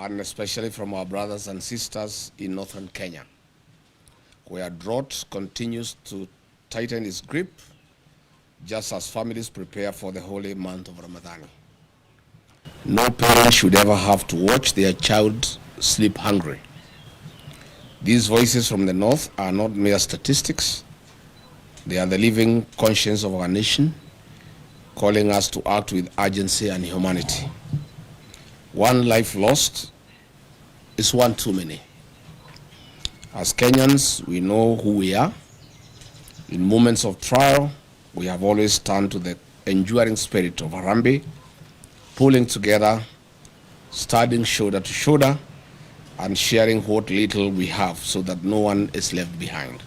and especially from our brothers and sisters in northern Kenya, where drought continues to tighten its grip just as families prepare for the holy month of Ramadan. No parent should ever have to watch their child sleep hungry. These voices from the north are not mere statistics. They are the living conscience of our nation, calling us to act with urgency and humanity. One life lost is one too many. As Kenyans, we know who we are. In moments of trial, we have always turned to the enduring spirit of Harambee, pulling together, standing shoulder to shoulder, and sharing what little we have so that no one is left behind.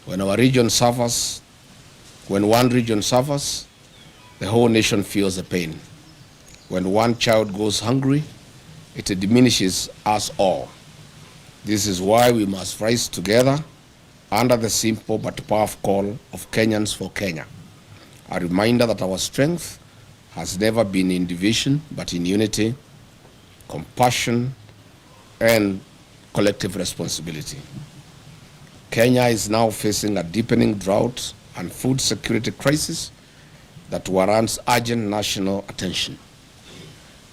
When one region suffers, the whole nation feels the pain. When one child goes hungry, it diminishes us all. This is why we must rise together under the simple but powerful call of Kenyans for Kenya, a reminder that our strength has never been in division but in unity, compassion, and collective responsibility. Kenya is now facing a deepening drought and food security crisis that warrants urgent national attention.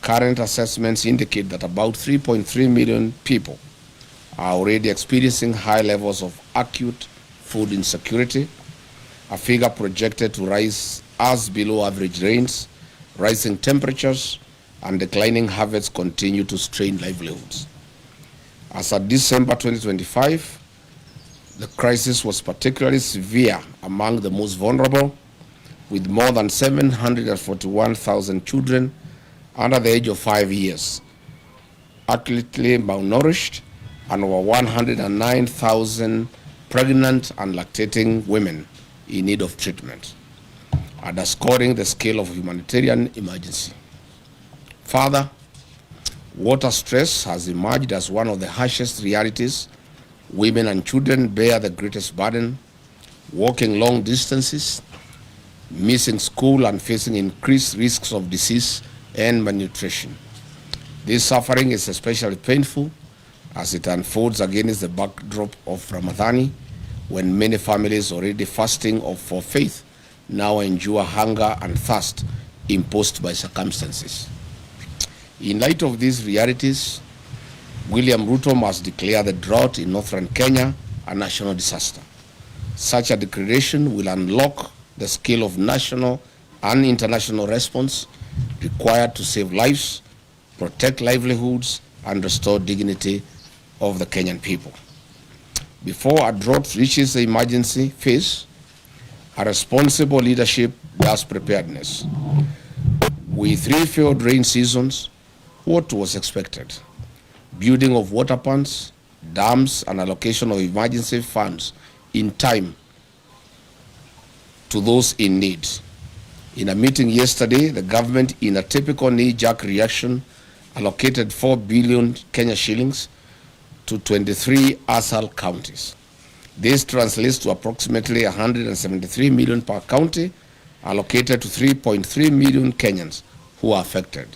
Current assessments indicate that about 3.3 million people are already experiencing high levels of acute food insecurity, a figure projected to rise as below average rains, rising temperatures, and declining harvests continue to strain livelihoods. As of December 2025, the crisis was particularly severe among the most vulnerable, with more than 741,000 children under the age of 5 years, acutely malnourished, and over 109,000 pregnant and lactating women in need of treatment, underscoring the scale of humanitarian emergency. Further, water stress has emerged as one of the harshest realities. Women and children bear the greatest burden, walking long distances, missing school, and facing increased risks of disease and malnutrition. This suffering is especially painful as it unfolds against the backdrop of Ramadan, when many families already fasting for faith now endure hunger and thirst imposed by circumstances. In light of these realities, William Ruto must declare the drought in northern Kenya a national disaster. Such a declaration will unlock the scale of national and international response required to save lives, protect livelihoods, and restore dignity of the Kenyan people. Before a drought reaches the emergency phase, a responsible leadership does preparedness. With 3 failed rain seasons, what was expected? Building of water ponds, dams, and allocation of emergency funds in time to those in need. In a meeting yesterday, the government, in a typical knee-jerk reaction, allocated 4 billion Kenya shillings to 23 ASAL counties. This translates to approximately 173 million per county, allocated to 3.3 million Kenyans who are affected.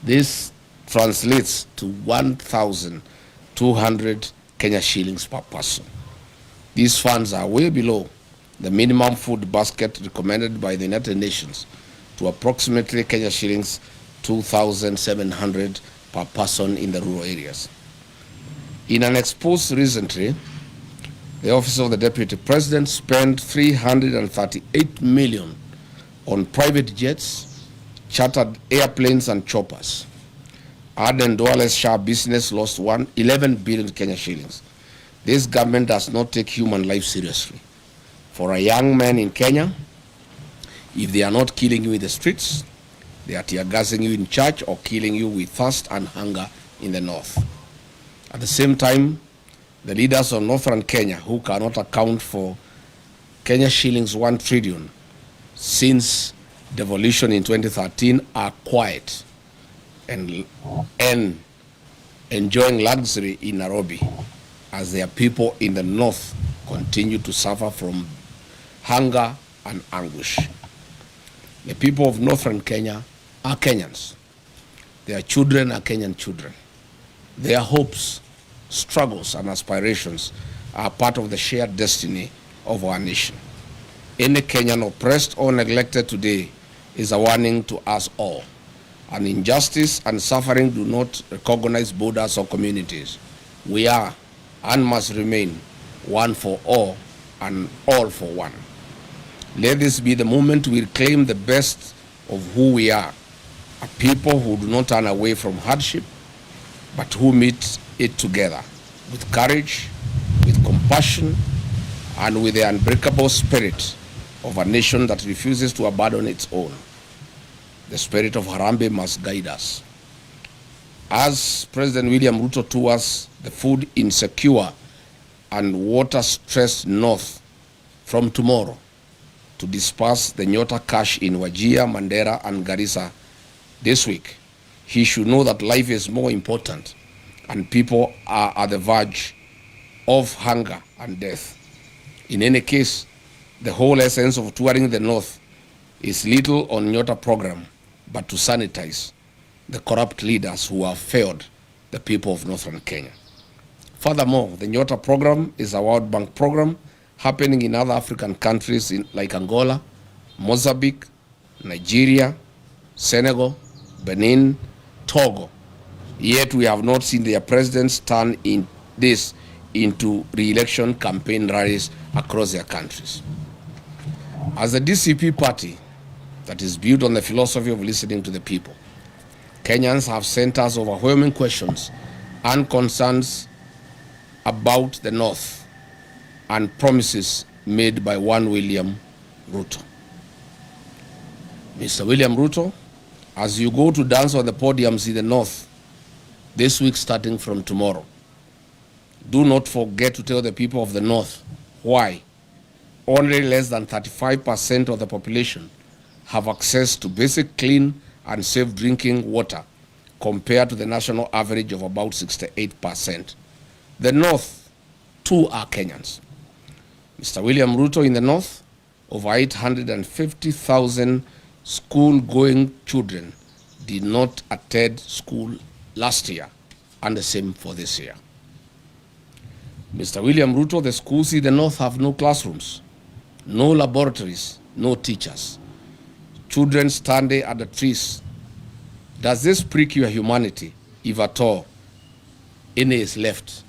This translates to 1,200 Kenya shillings per person. These funds are way below the minimum food basket recommended by the United Nations to approximately Kenya shillings 2,700 per person in the rural areas. In an expose recently, the Office of the Deputy President spent 338 million on private jets, chartered airplanes, and choppers. Aden Duale's Shah business lost 11 billion Kenya shillings. This government does not take human life seriously. For a young man in Kenya, if they are not killing you in the streets, they are tear gassing you in church or killing you with thirst and hunger in the north. At the same time, the leaders of northern Kenya, who cannot account for Kenya shillings 1 trillion since devolution in 2013, are quiet and enjoying luxury in Nairobi as their people in the north continue to suffer from hunger and anguish. The people of northern Kenya are Kenyans. Their children are Kenyan children. Their hopes, struggles, and aspirations are part of the shared destiny of our nation. Any Kenyan oppressed or neglected today is a warning to us all. And injustice and suffering do not recognize borders or communities. We are and must remain one for all and all for one. Let this be the moment we reclaim the best of who we are, a people who do not turn away from hardship, but who meet it together with courage, with compassion, and with the unbreakable spirit of a nation that refuses to abandon its own. The spirit of Harambee must guide us. As President William Ruto tours the food insecure and water-stressed north from tomorrow to disperse the Nyota cash in Wajir, Mandera, and Garissa this week, he should know that life is more important and people are at the verge of hunger and death. In any case, the whole essence of touring the north is little on Nyota program, but to sanitize the corrupt leaders who have failed the people of northern Kenya. Furthermore, the Nyota program is a World Bank program happening in other African countries like Angola, Mozambique, Nigeria, Senegal, Benin, Togo. Yet we have not seen their presidents turn this into re-election campaign rallies across their countries. As a DCP party that is built on the philosophy of listening to the people, Kenyans have sent us overwhelming questions and concerns about the North and promises made by one William Ruto. Mr. William Ruto, as you go to dance on the podiums in the North this week starting from tomorrow, do not forget to tell the people of the North why only less than 35% of the population have access to basic clean and safe drinking water compared to the national average of about 68%. The North, too, are Kenyans. Mr. William Ruto, in the North, over 850,000 school-going children did not attend school last year, and the same for this year. Mr. William Ruto, the schools in the North have no classrooms, no laboratories, no teachers. Children standing at the trees. Does this prick your humanity, if at all any is left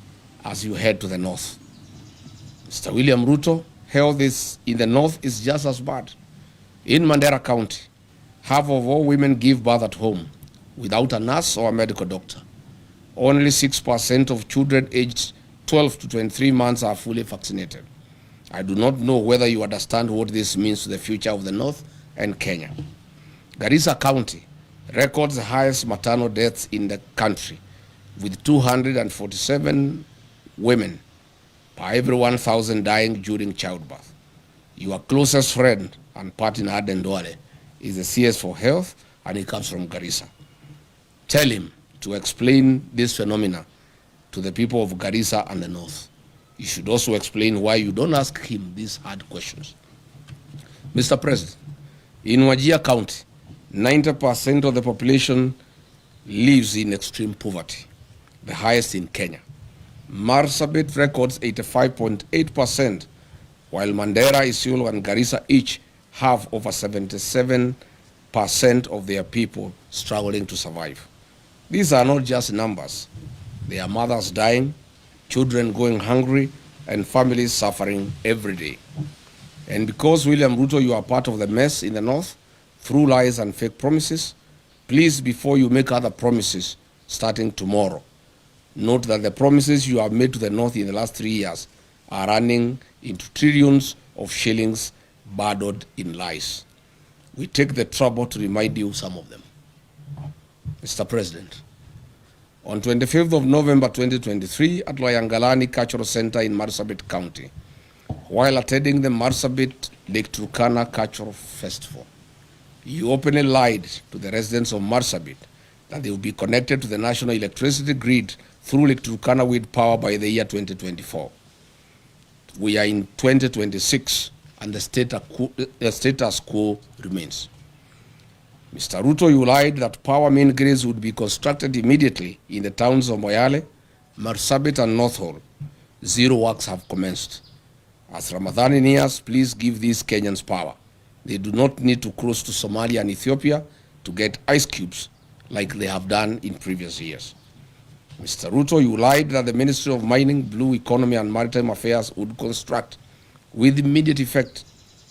as you head to the North? Mr. William Ruto, health in the North is just as bad. In Mandera County, half of all women give birth at home without a nurse or a medical doctor. Only 6% of children aged 12 to 23 months are fully vaccinated. I do not know whether you understand what this means to the future of the North and Kenya. Garissa County records the highest maternal deaths in the country, with 247 women per every 1,000 dying during childbirth. Your closest friend and partner, Aden Duale, is the CS for Health, and he comes from Garissa. Tell him to explain this phenomena to the people of Garissa and the North. You should also explain why you don't ask him these hard questions. Mr. President, in Wajir County, 90% of the population lives in extreme poverty, the highest in Kenya. Marsabit records 85.8%, while Mandera, Isiolo, and Garissa each have over 77% of their people struggling to survive. These are not just numbers. They are mothers dying, children going hungry, and families suffering every day. And because, William Ruto, you are part of the mess in the North through lies and fake promises, please, before you make other promises starting tomorrow, note that the promises you have made to the North in the last 3 years are running into trillions of shillings burdened in lies. We take the trouble to remind you some of them. Mr. President, on 25th of November 2023 at Loyangalani Cultural Center in Marsabit County, while attending the Marsabit Lake Turkana Cultural Festival, you openly lied to the residents of Marsabit that they will be connected to the national electricity grid through Lake Turkana wind power by the year 2024. We are in 2026 and the status quo remains. Mr. Ruto, you lied that power main grids would be constructed immediately in the towns of Moyale, Marsabit, and North Hall. Zero works have commenced. As Ramadan nears, please give these Kenyans power. They do not need to cross to Somalia and Ethiopia to get ice cubes like they have done in previous years. Mr. Ruto, you lied that the Ministry of Mining, Blue Economy and Maritime Affairs would construct with immediate effect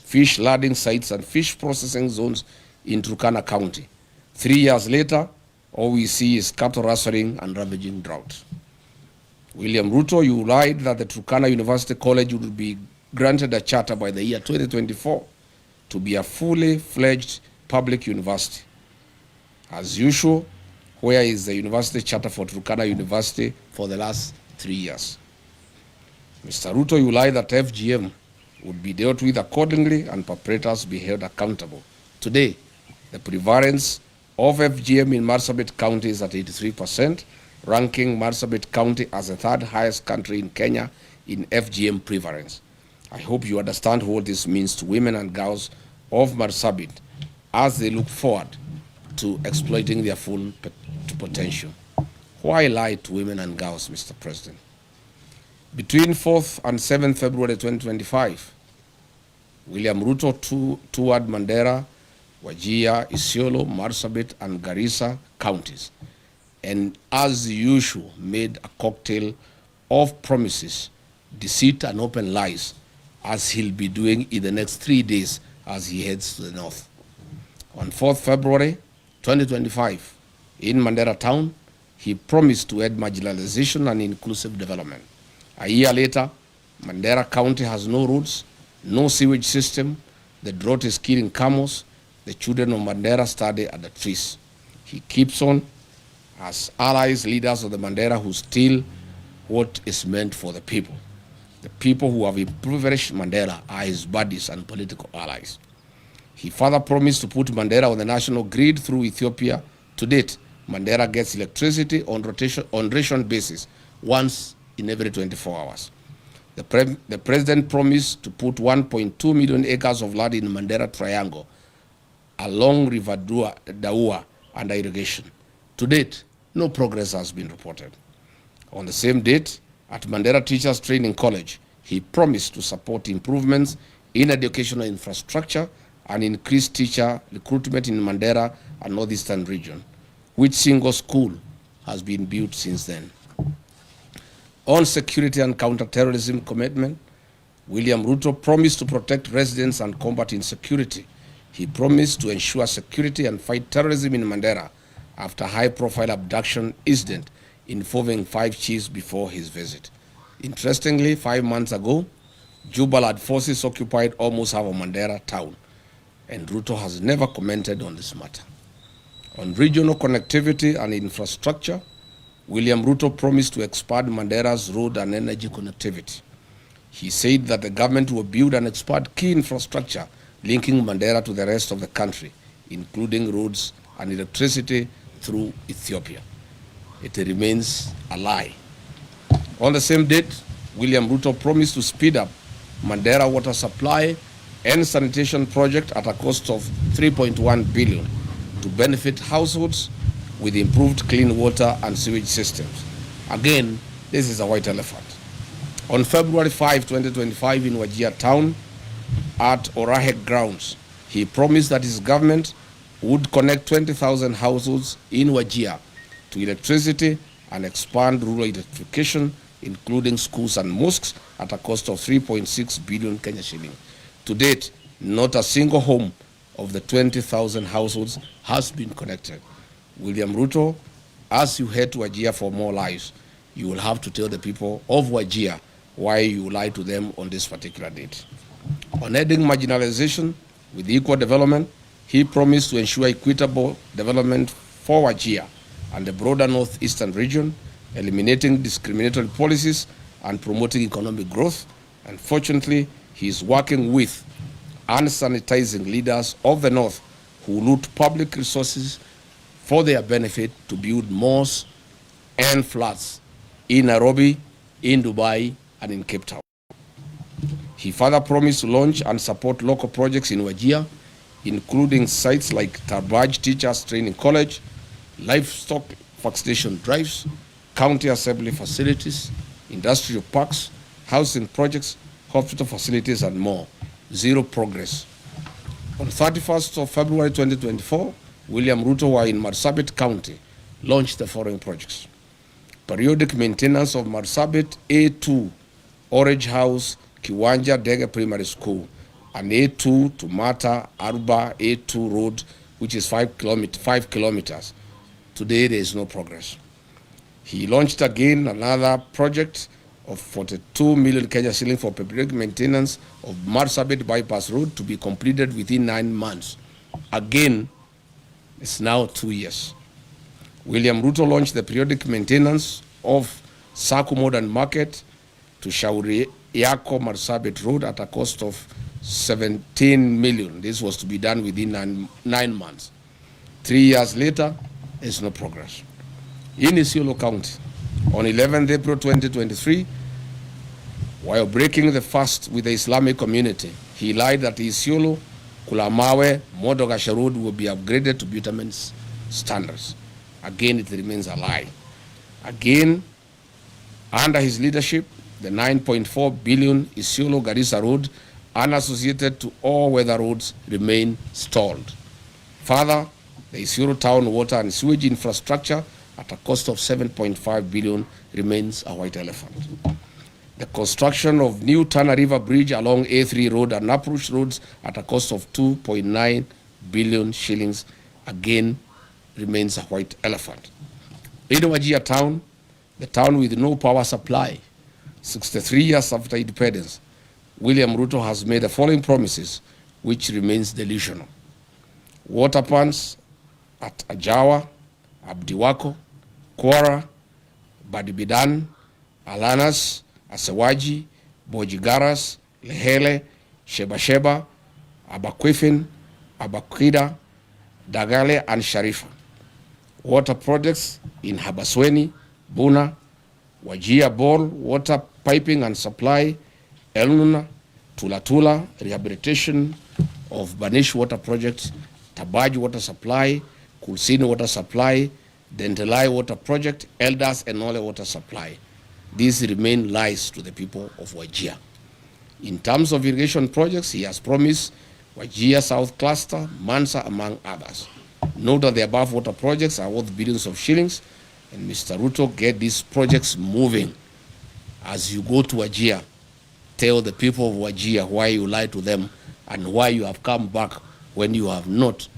fish landing sites and fish processing zones in Turkana County. 3 years later, all we see is cattle rustling and ravaging drought. William Ruto, you lied that the Turkana University College would be granted a charter by the year 2024 to be a fully fledged public university. As usual, where is the university charter for Turkana University for the last 3 years? Mr. Ruto, you lied that FGM would be dealt with accordingly and perpetrators be held accountable. Today, the prevalence of FGM in Marsabit County is at 83%, ranking Marsabit County as the third highest country in Kenya in FGM prevalence. I hope you understand what this means to women and girls of Marsabit as they look forward to exploiting their full potential. Why lie to women and girls, Mr. President? Between 4th and 7th February 2025, William Ruto toured Mandera, Wajir, Isiolo, Marsabit, and Garissa counties, and as usual made a cocktail of promises, deceit, and open lies, as he'll be doing in the next 3 days as he heads to the north. On 4th February 2025, in Mandera town, he promised to end marginalization and inclusive development. A year later, Mandera County has no roads, no sewage system, the drought is killing camels, the children of Mandera study at the trees. He keeps on as allies, leaders of the Mandera who steal what is meant for the people. The people who have impoverished Mandera are his buddies and political allies. He further promised to put Mandera on the national grid through Ethiopia. To date, Mandera gets electricity on ration basis once in every 24 hours. The president promised to put 1.2 million acres of land in Mandera Triangle along River Daua under irrigation. To date, no progress has been reported. On the same date, at Mandera Teachers Training College, he promised to support improvements in educational infrastructure and increase teacher recruitment in Mandera and Northeastern region. Which single school has been built since then? On security and counter-terrorism commitment, William Ruto promised to protect residents and combat insecurity. He promised to ensure security and fight terrorism in Mandera after high-profile abduction incident involving 5 chiefs before his visit. Interestingly, 5 months ago, Jubaland forces occupied almost half of Mandera town, and Ruto has never commented on this matter. On regional connectivity and infrastructure, William Ruto promised to expand Mandera's road and energy connectivity. He said that the government will build and expand key infrastructure linking Mandera to the rest of the country, including roads and electricity through Ethiopia. It remains a lie. On the same date, William Ruto promised to speed up Mandera water supply and sanitation project at a cost of 3.1 billion to benefit households with improved clean water and sewage systems. Again, this is a white elephant. On February 5, 2025 in Wajir town at Orahek grounds, he promised that his government would connect 20,000 households in Wajir to electricity and expand rural electrification, including schools and mosques, at a cost of 3.6 billion Kenya shilling. To date, not a single home of the 20,000 households has been connected. William Ruto, as you head to Wajir for more lives, you will have to tell the people of Wajir why you lied to them on this particular date. On ending marginalization with equal development, he promised to ensure equitable development for Wajir and the broader northeastern region, eliminating discriminatory policies and promoting economic growth. Unfortunately, he is working with and sanitizing leaders of the north who loot public resources for their benefit to build malls and flats in Nairobi, in Dubai, and in Cape Town. He further promised to launch and support local projects in Wajir, including sites like Tarbaj Teachers Training College, livestock vaccination drives, county assembly facilities, industrial parks, housing projects, hospital facilities, and more. Zero progress. On 31st of February 2024, William Ruto, who are in Marsabit County, launched the following projects. Periodic maintenance of Marsabit A2, Orange House, Kiwanja Dege Primary School, and A2 to Mata Aruba A2 road, which is 5 kilometers. Today, there is no progress. He launched again another project of 42 million Kenya shilling for periodic maintenance of Marsabit Bypass Road to be completed within 9 months. Again, it's now 2 years. William Ruto launched the periodic maintenance of Saku Modern Market to Shauri Yako Marsabit Road at a cost of 17 million. This was to be done within 9 months. 3 years later, there's no progress. In Isiolo County, on 11th April 2023, while breaking the fast with the Islamic community, he lied that Isiolo, Kulamawe, Modogashe Road will be upgraded to bitumen standards. Again, it remains a lie. Again, under his leadership, the 9.4 billion Isiolo Garissa Road, unassociated to all weather roads, remain stalled. Further, the Isiolo town water and sewage infrastructure at a cost of 7.5 billion remains a white elephant. The construction of new Tana River Bridge along A3 Road and Approach Roads at a cost of 2.9 billion shillings again remains a white elephant. In Wajir town, the town with no power supply, 63 years after independence, William Ruto has made the following promises, which remains delusional. Water plants at Ajawa, Abdiwako, Kwara, Badibidan, Alanas, Asewaji, Bojigaras, Lehele, Sheba, Abakwifin, Abakwida, Dagale, and Sharifa. Water projects in Habasweni, Buna, Wajia Bol, water piping and supply, Elnuna, Tulatula, rehabilitation of Banish water project, Tabaj water supply, Kulsini water supply, Dentelai water project, Elders and Ole water supply. These remain lies to the people of Wajir. In terms of irrigation projects, he has promised Wajir South Cluster, Mansa, among others. Note that the above water projects are worth billions of shillings, and Mr. Ruto, get these projects moving. As you go to Wajir, tell the people of Wajir why you lied to them and why you have come back when you have not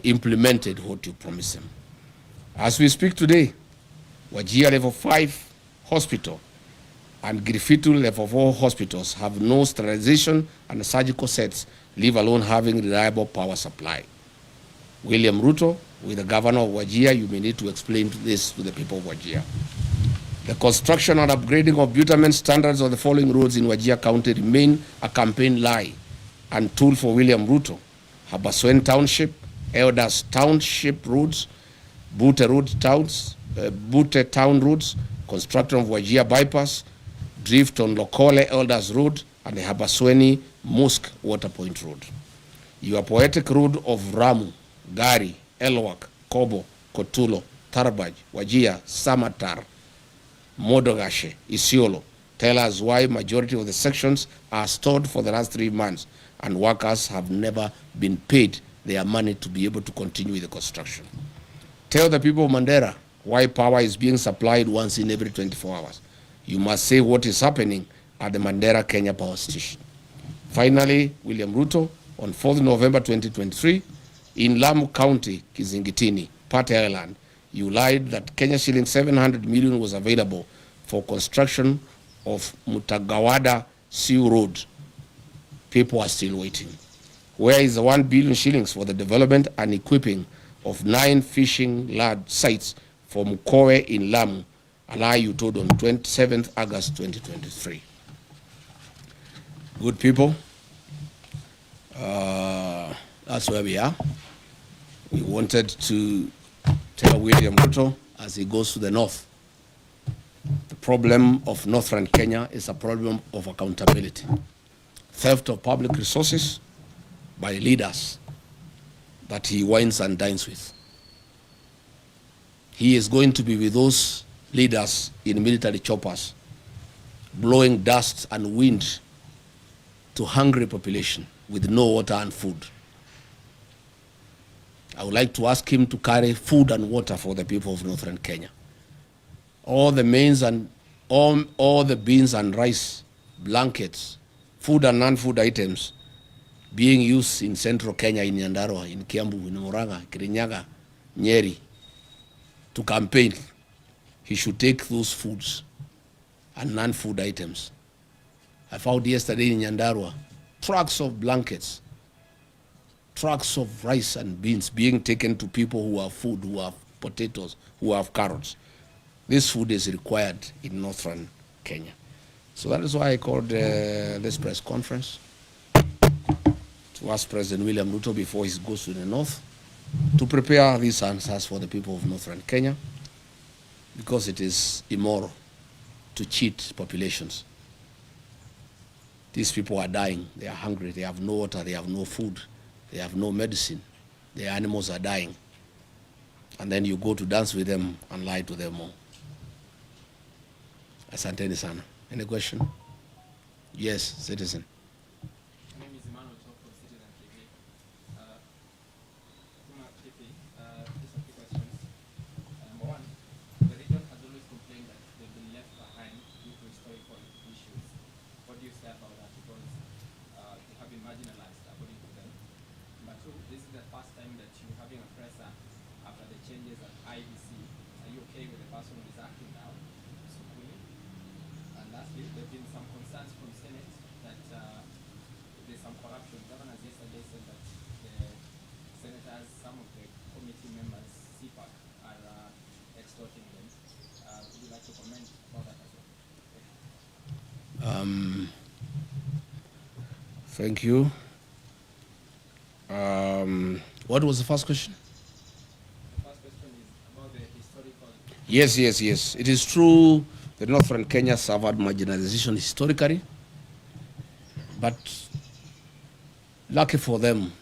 implemented what you promised them. As we speak today, Wajir Level 5 Hospital and Griffith Level 4 hospitals have no sterilization and surgical sets, leave alone having reliable power supply. William Ruto, with the governor of Wajir, you may need to explain this to the people of Wajir. The construction and upgrading of bitumen standards of the following roads in Wajir County remain a campaign lie and tool for William Ruto. Habaswen Township, Elders Township roads, Bute Town roads, construction of Wajir Bypass, drift on Lokole Elders Road, and the Habasweni Mosque Waterpoint Road. Your poetic road of Ramu, Gari, Elwak, Kobo, Kotulo, Tarbaj, Wajir, Samatar, Modogashe, Isiolo, tell us why majority of the sections are stored for the last 3 months and workers have never been paid their money to be able to continue with the construction. Tell the people of Mandera why power is being supplied once in every 24 hours. You must say what is happening at the Mandera Kenya Power Station. Finally, William Ruto, on 4th November 2023, in Lamu County, Kizingitini, Pate Island, you lied that Kenya shilling 700 million was available for construction of Mutagawada Sea Road. People are still waiting. Where is the 1 billion shillings for the development and equipping of 9 fishing lad sites for Mukowe in Lamu, a lie you told on 27th August 2023? Good people, that's where we are. We wanted to tell William Ruto as he goes to the north, the problem of northern Kenya is a problem of accountability. theft of public resources by leaders that he wines and dines with. He is going to be with those leaders in military choppers, blowing dust and wind to hungry population with no water and food. I would like to ask him to carry food and water for the people of northern Kenya. All the mains and all the beans and rice, blankets, food and non-food items being used in central Kenya, in Nyandarua, in Kiambu, in Murang'a, Kirinyaga, Nyeri, to campaign, he should take those foods and non-food items. I found yesterday in Nyandarua trucks of blankets, trucks of rice and beans being taken to people who have food, who have potatoes, who have carrots. This food is required in northern Kenya. So that is why I called this press conference to ask President William Ruto before he goes to the north to prepare these answers for the people of northern Kenya, because it is immoral to cheat populations. These people are dying, they are hungry, they have no water, they have no food, they have no medicine, their animals are dying. And then you go to dance with them and lie to them all. Asanteni sana. Any question? Yes, citizen. My name is Emmanuel Choko, Citizen TV. Just a few questions. Number one, the region has always complained that they've been left behind due to historical issues. What do you say about that? Because they have been marginalized, according to them. Number two, this is the first time that you're having a presser after the changes at IBC. Are you okay with the person who is acting now? And lastly, there have been some concerns from Senate that there's some corruption. Governors yesterday said that the senators, some of the committee members, CPAC, are extorting them. Would you like to comment about that as well? Thank you. What was the first question? The first question is about the historical... Yes. It is true that northern Kenya suffered marginalization historically, but lucky for them,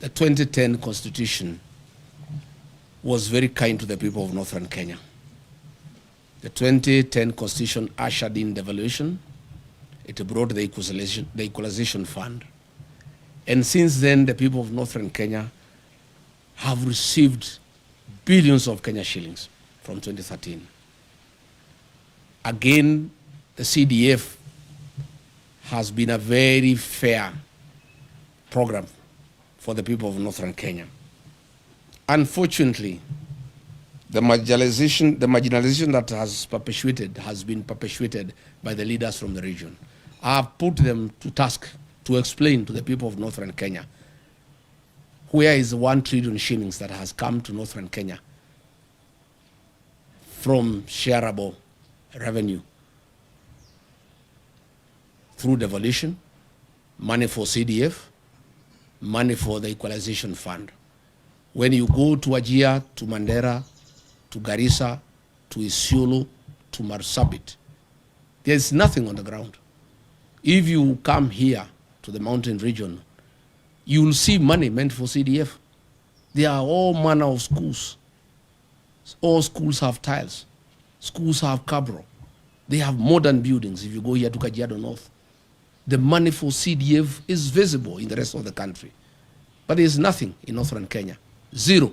the 2010 Constitution was very kind to the people of northern Kenya. The 2010 Constitution ushered in devolution. It brought the equalization fund. And since then, the people of northern Kenya have received billions of Kenya shillings from 2013. Again, the CDF has been a very fair program for the people of northern Kenya. Unfortunately, the marginalization that has been perpetuated by the leaders from the region. I have put them to task to explain to the people of northern Kenya where is 1 trillion shillings that has come to northern Kenya from shareable revenue through devolution, money for CDF, money for the equalization fund. When you go to Wajir, to Mandera, to Garissa, to Isiolo, to Marsabit, there's nothing on the ground. If you come here to the mountain region, you will see money meant for CDF. There are all manner of schools. All schools have tiles. Schools have cabro. They have modern buildings. If you go here to Kajiado North, the money for CDF is visible in the rest of the country. But there's nothing in northern Kenya. Zero.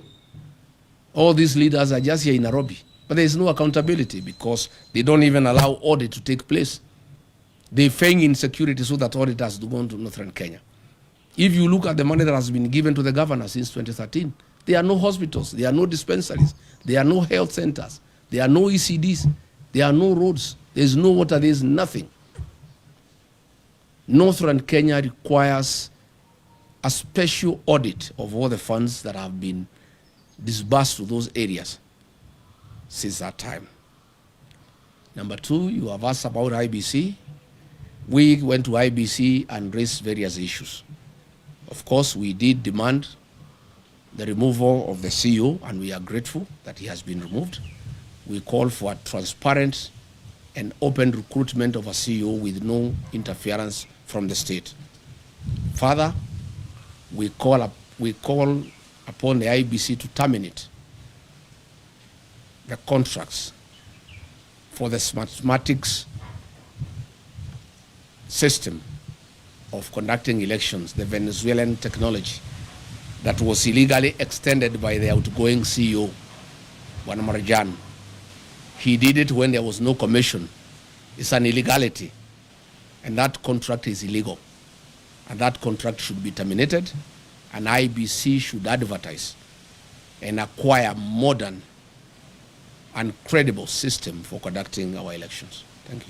All these leaders are just here in Nairobi. But there's no accountability because they don't even allow audit to take place. They feign insecurity so that audit has to go into northern Kenya. If you look at the money that has been given to the governor since 2013, there are no hospitals, there are no dispensaries, there are no health centers, there are no ECDs, there are no roads, there's no water, there's nothing. Northern Kenya requires a special audit of all the funds that have been disbursed to those areas since that time. Number two, you have asked about IBC. We went to IBC and raised various issues. Of course, we did demand the removal of the CEO, and we are grateful that he has been removed. We call for a transparent and open recruitment of a CEO with no interference from the state. Further, we call upon the IBC to terminate the contracts for the mathematics system of conducting elections, the Venezuelan technology that was illegally extended by the outgoing CEO, Juan Marjan. He did it when there was no commission. It's an illegality, and that contract is illegal. And that contract should be terminated, and IBC should advertise and acquire modern and credible system for conducting our elections. Thank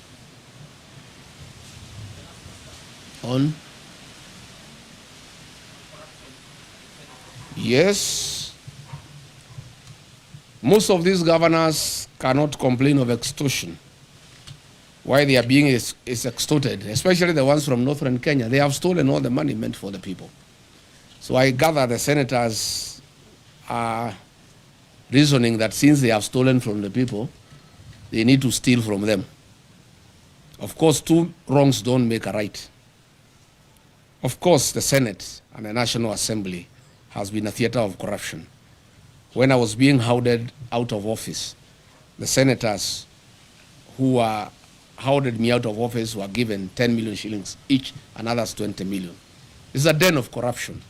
you. On? Yes. Most of these governors cannot complain of extortion. Why they are being is extorted, especially the ones from northern Kenya. They have stolen all the money meant for the people. So I gather the senators are reasoning that since they have stolen from the people, they need to steal from them. Of course, two wrongs don't make a right. Of course, the Senate and the National Assembly has been a theater of corruption. When I was being hounded out of office, the senators who hounded me out of office were given 10 million shillings each, and others 20 million. It's a den of corruption.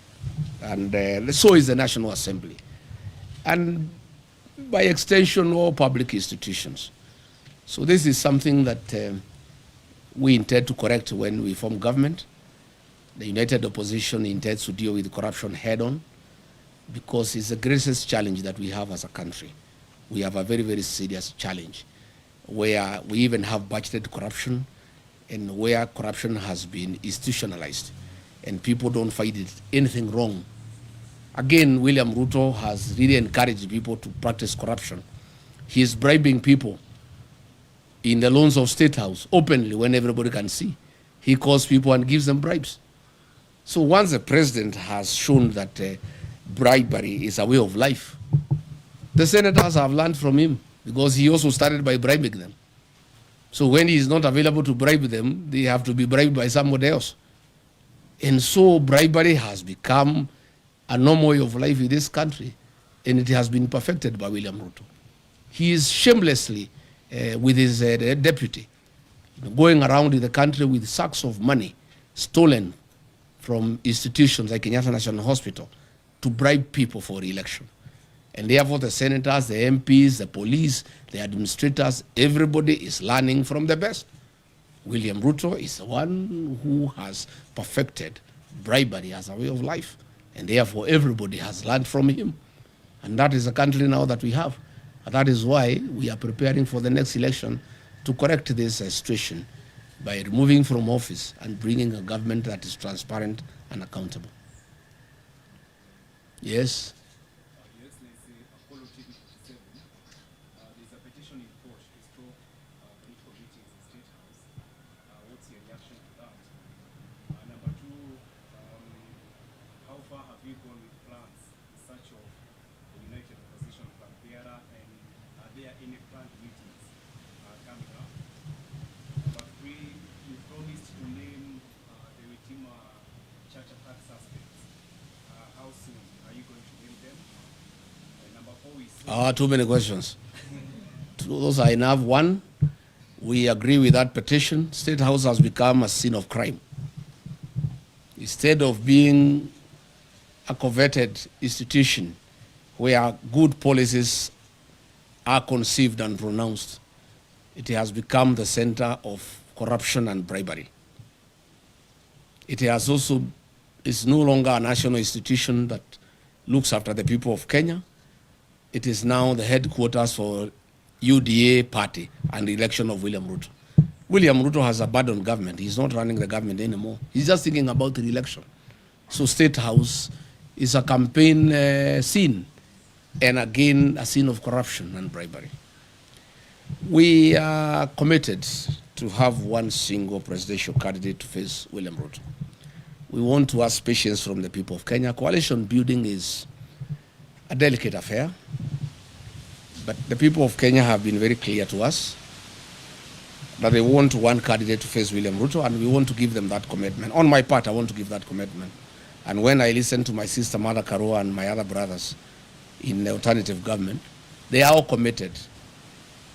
And so is the National Assembly. And by extension, all public institutions. So this is something that we intend to correct when we form government. The United Opposition intends to deal with corruption head-on because it's the greatest challenge that we have as a country. We have a very, very serious challenge where we even have budgeted corruption and where corruption has been institutionalized and people don't find it anything wrong. Again, William Ruto has really encouraged people to practice corruption. He is bribing people in the loans of State House openly when everybody can see. He calls people and gives them bribes. So once the president has shown that bribery is a way of life, the senators have learned from him because he also started by bribing them. So when he is not available to bribe them, they have to be bribed by somebody else. And so bribery has become a normal way of life in this country, and it has been perfected by William Ruto. He is shamelessly, with his deputy, going around in the country with sacks of money stolen from institutions like Kenyan National Hospital to bribe people for re-election. And therefore the senators, the MPs, the police, the administrators, everybody is learning from the best. William Ruto is the one who has perfected bribery as a way of life. And therefore everybody has learned from him. And that is the country now that we have. And that is why we are preparing for the next election to correct this situation by removing from office and bringing a government that is transparent and accountable. Yes? Yes, there's Apollo TV 57. There's a petition in court to stop political meetings in State House. What's your reaction to that? Number two, how far have you gone with plans in search of the United Opposition Frontiera, and are there any planned meetings coming up? Number three, you promised to name the Witima Church attack suspects. How soon are you going to name them? And number four is... Too many questions. Those are enough. One, we agree with that petition. State House has become a scene of crime. Instead of being a coveted institution where good policies are conceived and pronounced, it has become the center of corruption and bribery. It has also is no longer a national institution that looks after the people of Kenya. It is now the headquarters for UDA party and the election of William Ruto. William Ruto has abandoned government. He's not running the government anymore. He's just thinking about the election. So State House is a campaign scene, and again, a scene of corruption and bribery. We are committed to have one single presidential candidate to face William Ruto. We want to ask patience from the people of Kenya. Coalition building is a delicate affair, but the people of Kenya have been very clear to us that they want one candidate to face William Ruto, and we want to give them that commitment. On my part, I want to give that commitment. And when I listen to my sister Mother Karua and my other brothers in the alternative government, they are all committed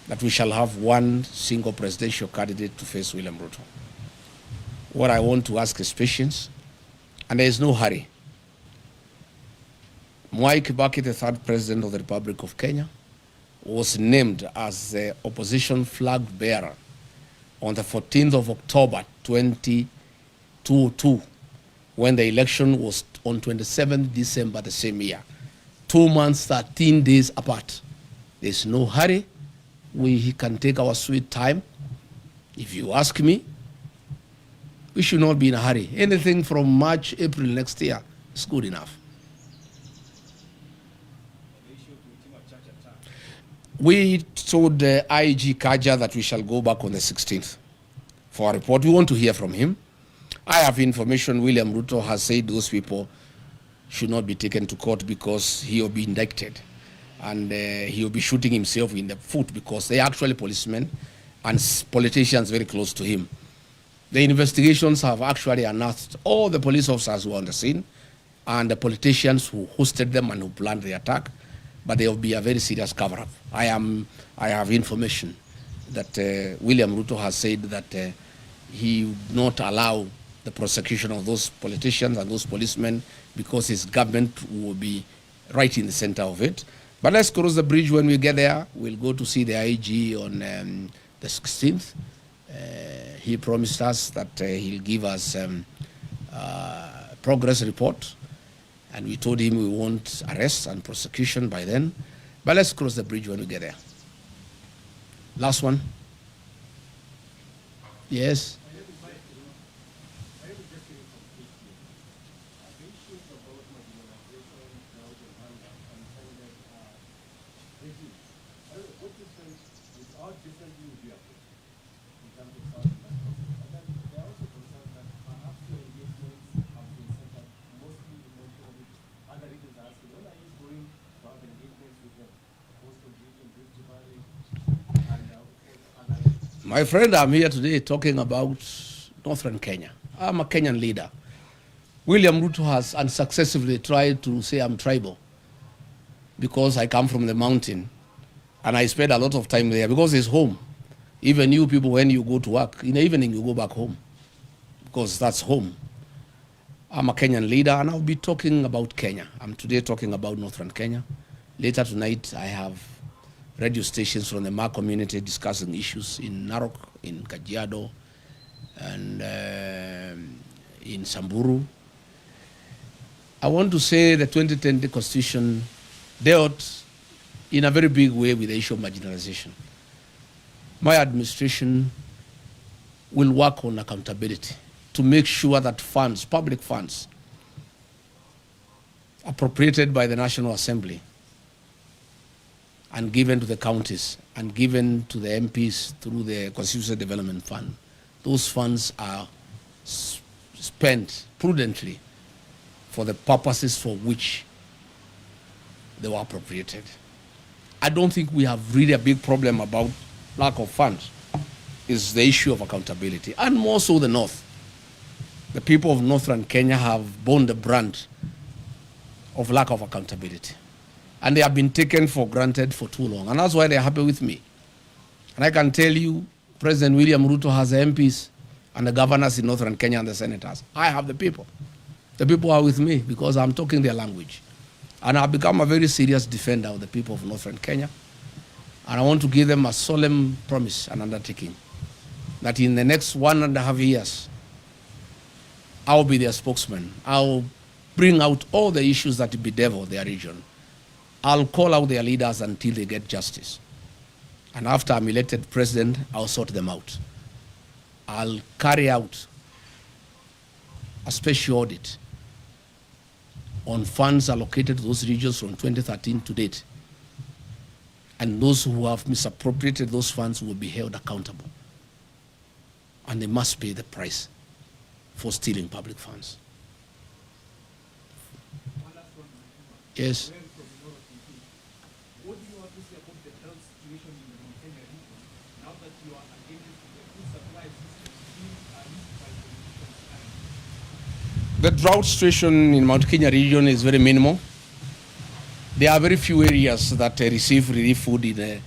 that we shall have one single presidential candidate to face William Ruto. What I want to ask is patience, and there is no hurry. Mwai Kibaki, the third president of the Republic of Kenya, was named as the opposition flag bearer on the 14th of October 2022, when the election was on 27th December the same year. 2 months, 13 days apart. There's no hurry. We can take our sweet time. If you ask me, we should not be in a hurry. Anything from March, April next year is good enough. We told IG Kaja that we shall go back on the 16th for a report. We want to hear from him. I have information William Ruto has said those people should not be taken to court because he will be indicted. And he will be shooting himself in the foot because they are actually policemen and politicians very close to him. The investigations have actually unearthed all the police officers who were on the scene and the politicians who hosted them and who planned the attack. But there will be a very serious cover-up. I have information that William Ruto has said that he would not allow the prosecution of those politicians and those policemen because his government will be right in the center of it. But let's cross the bridge when we get there. We'll go to see the IG on the 16th. He promised us that he'll give us progress report. And we told him we want arrest and prosecution by then. But let's cross the bridge when we get there. Last one. Yes. My friend, I'm here today talking about Northern Kenya. I'm a Kenyan leader. William Ruto has unsuccessfully tried to say I'm tribal because I come from the mountain and I spend a lot of time there because it's home. Even you people, when you go to work, in the evening you go back home because that's home. I'm a Kenyan leader and I'll be talking about Kenya. I'm today talking about Northern Kenya. Later tonight I have radio stations from the Ma community discussing issues in Narok, in Kajiado, and in Samburu. I want to say the 2010 Constitution dealt in a very big way with the issue of marginalization. My administration will work on accountability to make sure that funds, public funds, appropriated by the National Assembly and given to the counties and given to the MPs through the Constituency Development Fund, those funds are spent prudently for the purposes for which they were appropriated. I don't think we have really a big problem about lack of funds. It's the issue of accountability, and more so the North. The people of Northern Kenya have borne the brunt of lack of accountability. And they have been taken for granted for too long. And that's why they're happy with me. And I can tell you, President William Ruto has the MPs and the governors in Northern Kenya and the senators. I have the people. The people are with me because I'm talking their language. And I've become a very serious defender of the people of Northern Kenya. And I want to give them a solemn promise and undertaking that in the next 1.5 years, I'll be their spokesman. I'll bring out all the issues that bedevil their region. I'll call out their leaders until they get justice. And after I'm elected president, I'll sort them out. I'll carry out a special audit on funds allocated to those regions from 2013 to date. And those who have misappropriated those funds will be held accountable. And they must pay the price for stealing public funds. Yes. What do you have to say about the health situation in the Kenya region now that you are against the food supply system being used by politicians? The drought situation in Mount Kenya region is very minimal. There are very few areas that receive relief food in the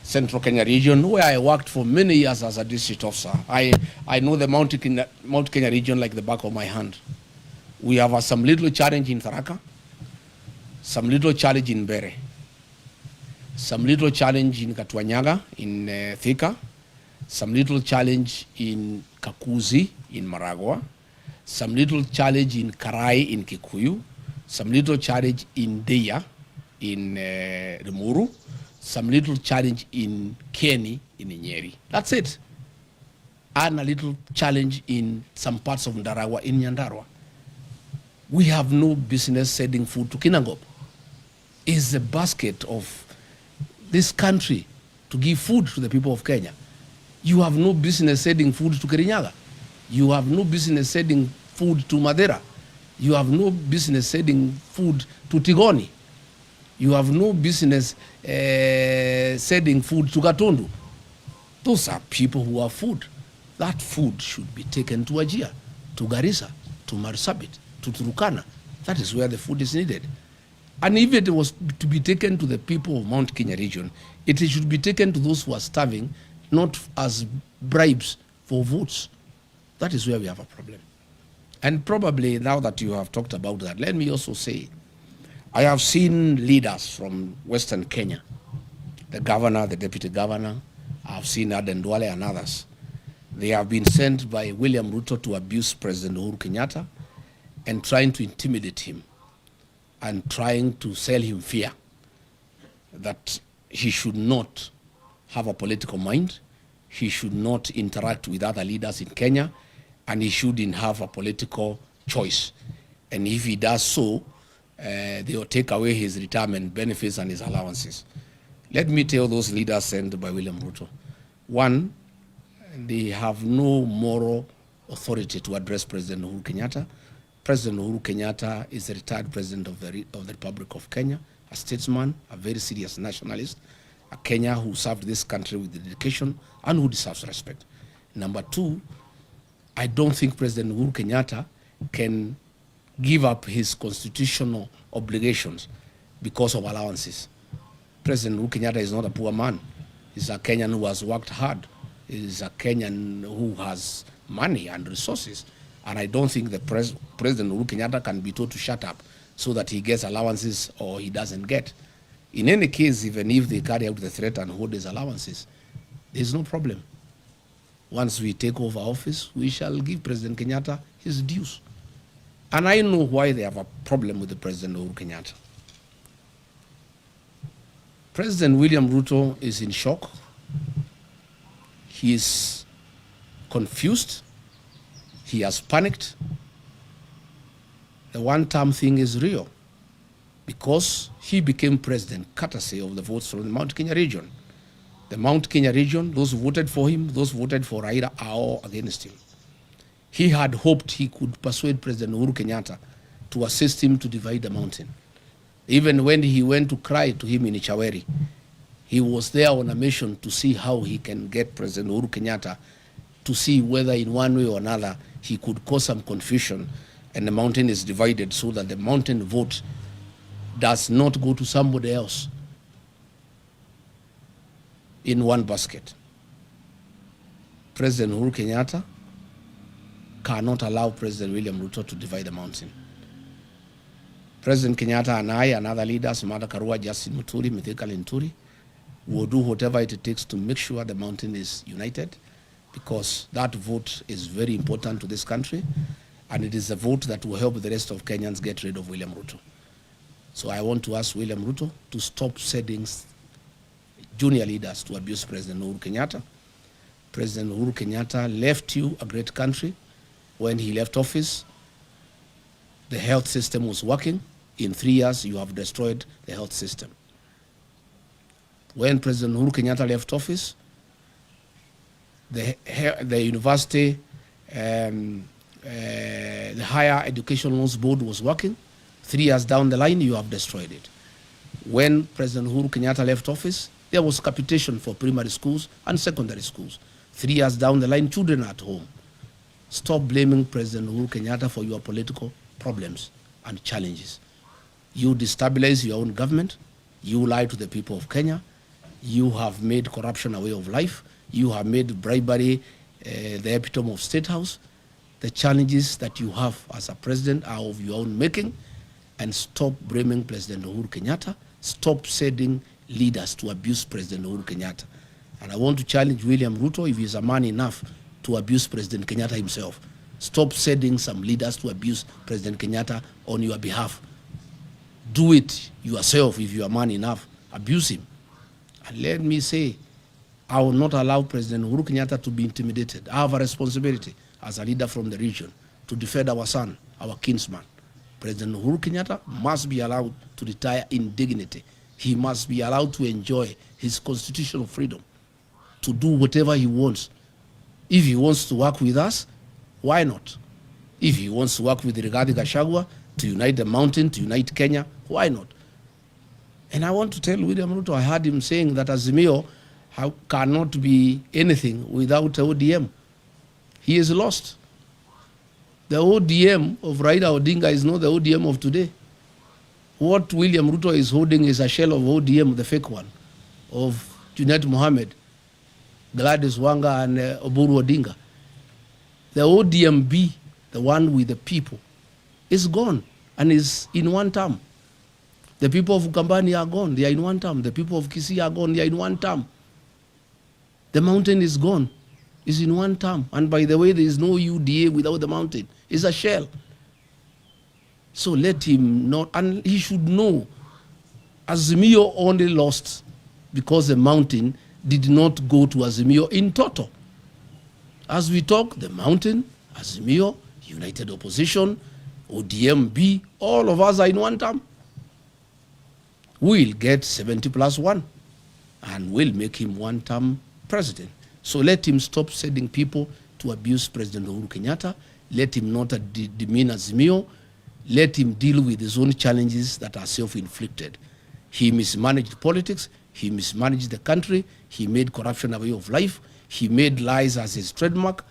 Central Kenya region, where I worked for many years as a district officer. I know the Mount Kenya region like the back of my hand. We have some little challenge in Tharaka, some little challenge in Bere, some little challenge in Katwanyaga, in Thika, some little challenge in Kakuzi, in Maragua, some little challenge in Karai, in Kikuyu, some little challenge in Deya, in Rimuru, some little challenge in Kieni, in Nyeri. That's it. And a little challenge in some parts of Ndarawa, in Nyandarua. We have no business sending food to Kinangop. It's the basket of this country to give food to the people of Kenya. You have no business sending food to Kirinyaga. You have no business sending food to Madeira. You have no business sending food to Tigoni. You have no business sending food to Gatundu. Those are people who have food. That food should be taken to Wajir, to Garissa, to Marsabit, to Turukana. That is where the food is needed. And if it was to be taken to the people of Mount Kenya region, it should be taken to those who are starving, not as bribes for votes. That is where we have a problem. And probably now that you have talked about that, let me also say, I have seen leaders from Western Kenya, the governor, the deputy governor, I have seen Aden Duale and others. They have been sent by William Ruto to abuse President Uhuru Kenyatta and trying to intimidate him and trying to sell him fear that he should not have a political mind, he should not interact with other leaders in Kenya, and he shouldn't have a political choice. And if he does so, they will take away his retirement benefits and his allowances. Let me tell those leaders sent by William Ruto. One, they have no moral authority to address President Uhuru Kenyatta. President Uhuru Kenyatta is a retired president of the Republic of Kenya, a statesman, a very serious nationalist, a Kenya who served this country with dedication and who deserves respect. Number two, I don't think President Uhuru Kenyatta can give up his constitutional obligations because of allowances. President Uhuru Kenyatta is not a poor man. He's a Kenyan who has worked hard. He's a Kenyan who has money and resources. And I don't think the President Uhuru Kenyatta can be told to shut up so that he gets allowances or he doesn't get. In any case, even if they carry out the threat and hold his allowances, there's no problem. Once we take over office, we shall give President Kenyatta his dues. And I know why they have a problem with the President Uhuru Kenyatta. President William Ruto is in shock. He is confused. He has panicked. The one-term thing is real because he became president courtesy of the votes from the Mount Kenya region. The Mount Kenya region, those who voted for him, those who voted for Raila are all against him. He had hoped he could persuade President Uhuru Kenyatta to assist him to divide the mountain. Even when he went to cry to him in Ichaweri, he was there on a mission to see how he can get President Uhuru Kenyatta to see whether in one way or another he could cause some confusion and the mountain is divided so that the mountain vote does not go to somebody else in one basket. President Uhuru Kenyatta cannot allow President William Ruto to divide the mountain. President Kenyatta and I and other leaders, Martha Karua, Justin Muturi, Mithika Linturi, will do whatever it takes to make sure the mountain is united, because that vote is very important to this country, and it is a vote that will help the rest of Kenyans get rid of William Ruto. So I want to ask William Ruto to stop sending junior leaders to abuse President Uhuru Kenyatta. President Uhuru Kenyatta left you a great country. When he left office, the health system was working. In 3 years, you have destroyed the health system. When President Uhuru Kenyatta left office, the university, the Higher Education Loans Board was working. 3 years down the line, you have destroyed it. When President Uhuru Kenyatta left office, There was capitation for primary schools and secondary schools. 3 years down the line, children are at home. Stop blaming President Uhuru Kenyatta for your political problems and challenges. You destabilize your own government. You lie to the people of Kenya. You have made corruption a way of life. You have made bribery the epitome of State House. The challenges that you have as a president are of your own making. And stop blaming President Uhuru Kenyatta. Stop sending leaders to abuse President Uhuru Kenyatta. And I want to challenge William Ruto, if he's a man enough to abuse President Kenyatta himself. Stop sending some leaders to abuse President Kenyatta on your behalf. Do it yourself if you are man enough. Abuse him. And let me say, I will not allow President Uhuru Kenyatta to be intimidated. I have a responsibility as a leader from the region to defend our son, our kinsman. President Uhuru Kenyatta must be allowed to retire in dignity. He must be allowed to enjoy his constitutional freedom to do whatever he wants. If he wants to work with us, why not? If he wants to work with Rigathi Gachagua to unite the mountain, to unite Kenya, why not? And I want to tell William Ruto, I heard him saying that Azimio cannot be anything without ODM. He is lost. The ODM of Raila Odinga is not the ODM of today. What William Ruto is holding is a shell of ODM, the fake one, of Junet Mohammed, Gladys Wanga, and Oburu Odinga. The ODMB, the one with the people, is gone and is in one term. The people of Ukambani are gone, they are in one term. The people of Kisii are gone, they are in one term. The mountain is gone, is in one term. And by the way, there is no UDA without the mountain. It's a shell. So let him not, and he should know, Azimio only lost because the mountain did not go to Azimio in total. As we talk, the mountain, Azimio, United Opposition, ODMB, all of us are in one term. We'll get 70+1 and we'll make him one-term president. So let him stop sending people to abuse President Uhuru Kenyatta. Let him not demean Azimio. Let him deal with his own challenges that are self-inflicted. He mismanaged politics. He mismanaged the country. He made corruption a way of life. He made lies as his trademark.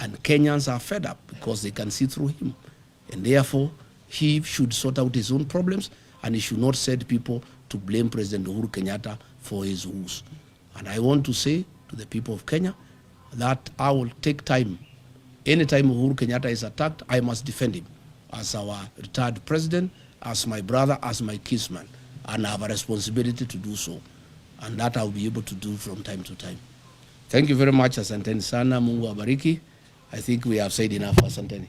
And Kenyans are fed up because they can see through him. And therefore, he should sort out his own problems, and he should not send people to blame President Uhuru Kenyatta for his woes. And I want to say to the people of Kenya that I will take time. Anytime Uhuru Kenyatta is attacked, I must defend him as our retired president, as my brother, as my kinsman. And I have a responsibility to do so. And that I'll be able to do from time to time. Thank you very much, asanteni sana. Mungu abariki. I think we have said enough, asanteni.